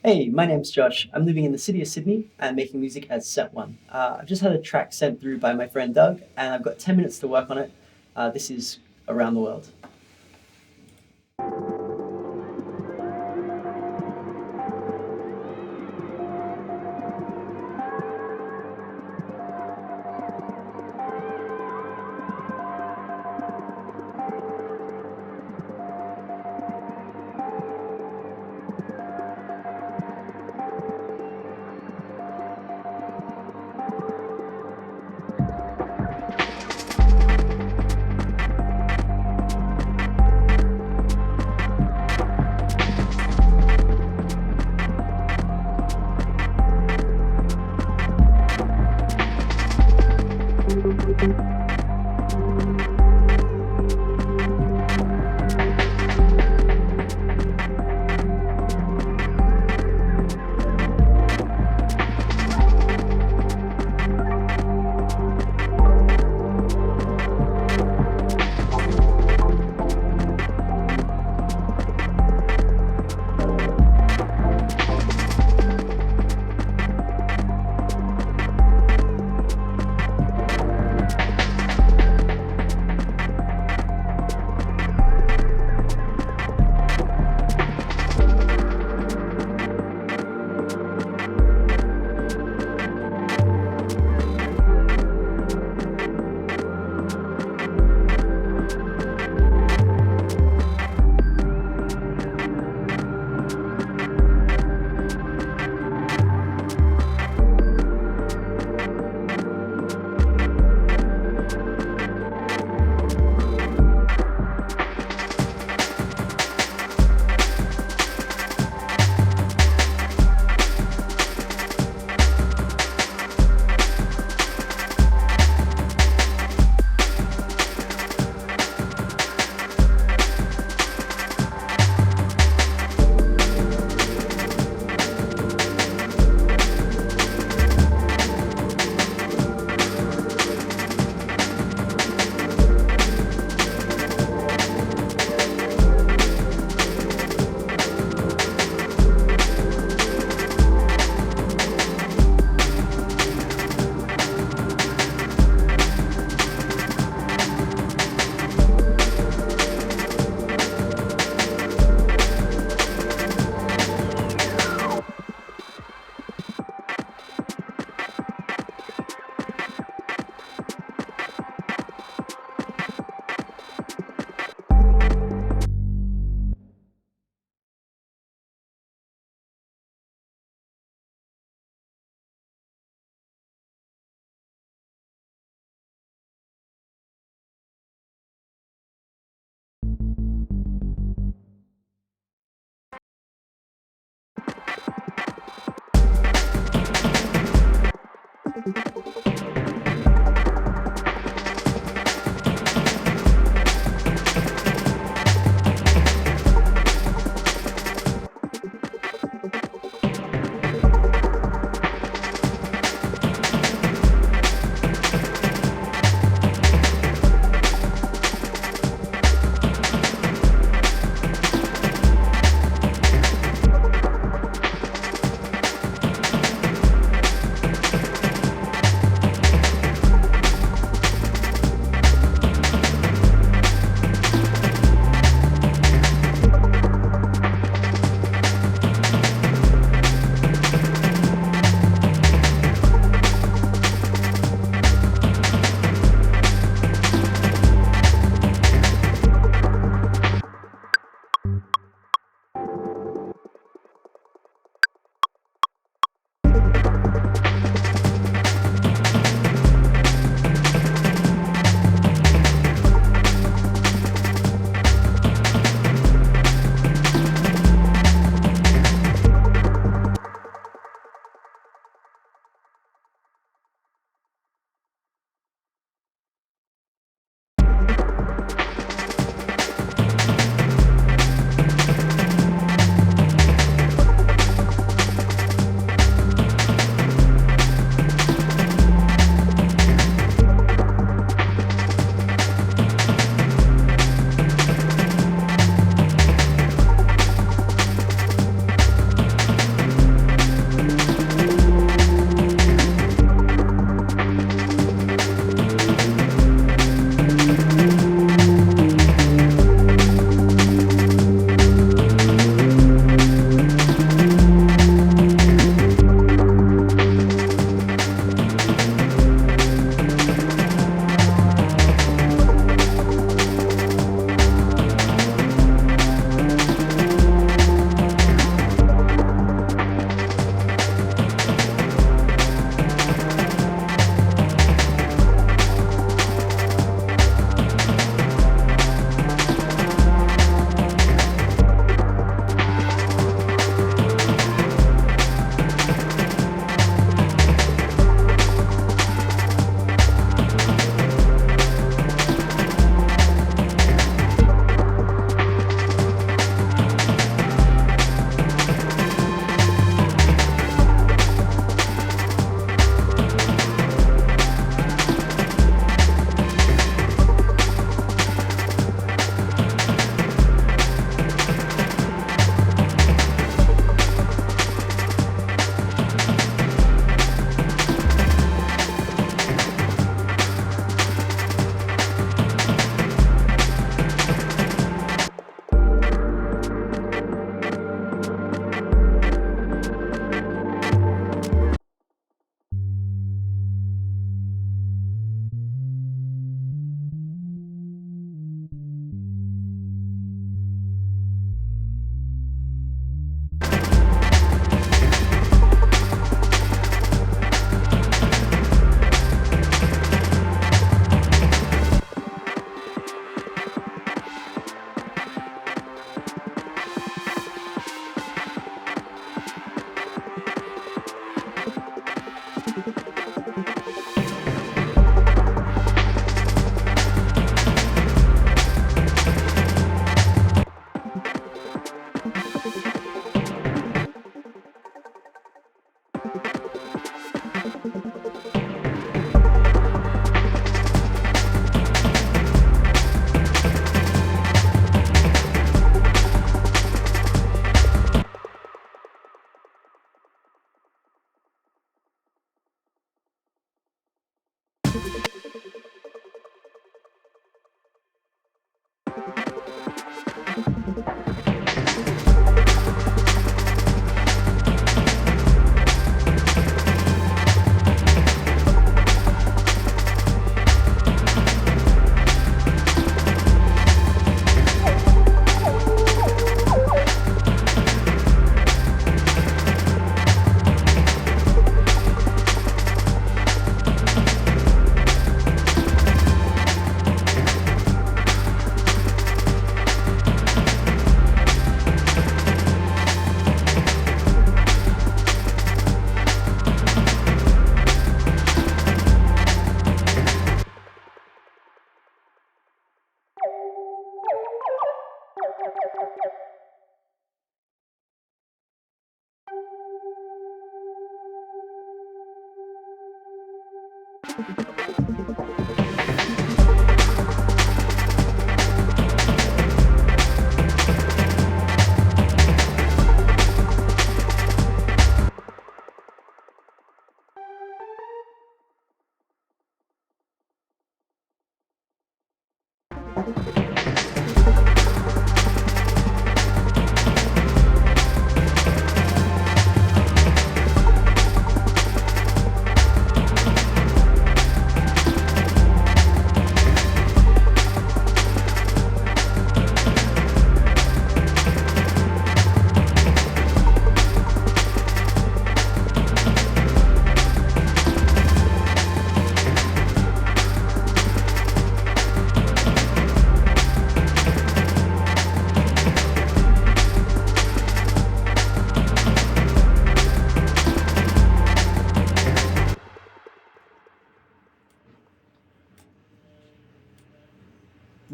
Hey, my name's Josh. I'm living in the city of Sydney and making music as Set One. I've just had a track sent through by my friend Doug, and I've got 10 minutes to work on it. This is Around the World.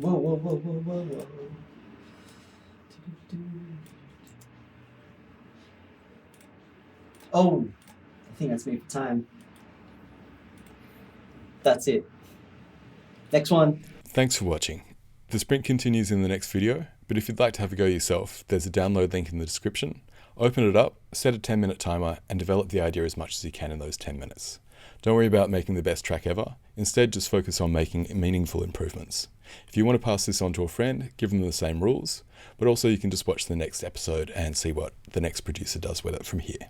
Whoa, whoa, whoa, whoa, whoa, whoa. Oh, I think that's me for time. That's it. Next one. Thanks for watching. The sprint continues in the next video, but if you'd like to have a go yourself, there's a download link in the description. Open it up, set a 10-minute timer, and develop the idea as much as you can in those 10 minutes. Don't worry about making the best track ever. Instead, just focus on making meaningful improvements. If you want to pass this on to a friend, give them the same rules, but also you can just watch the next episode and see what the next producer does with it from here.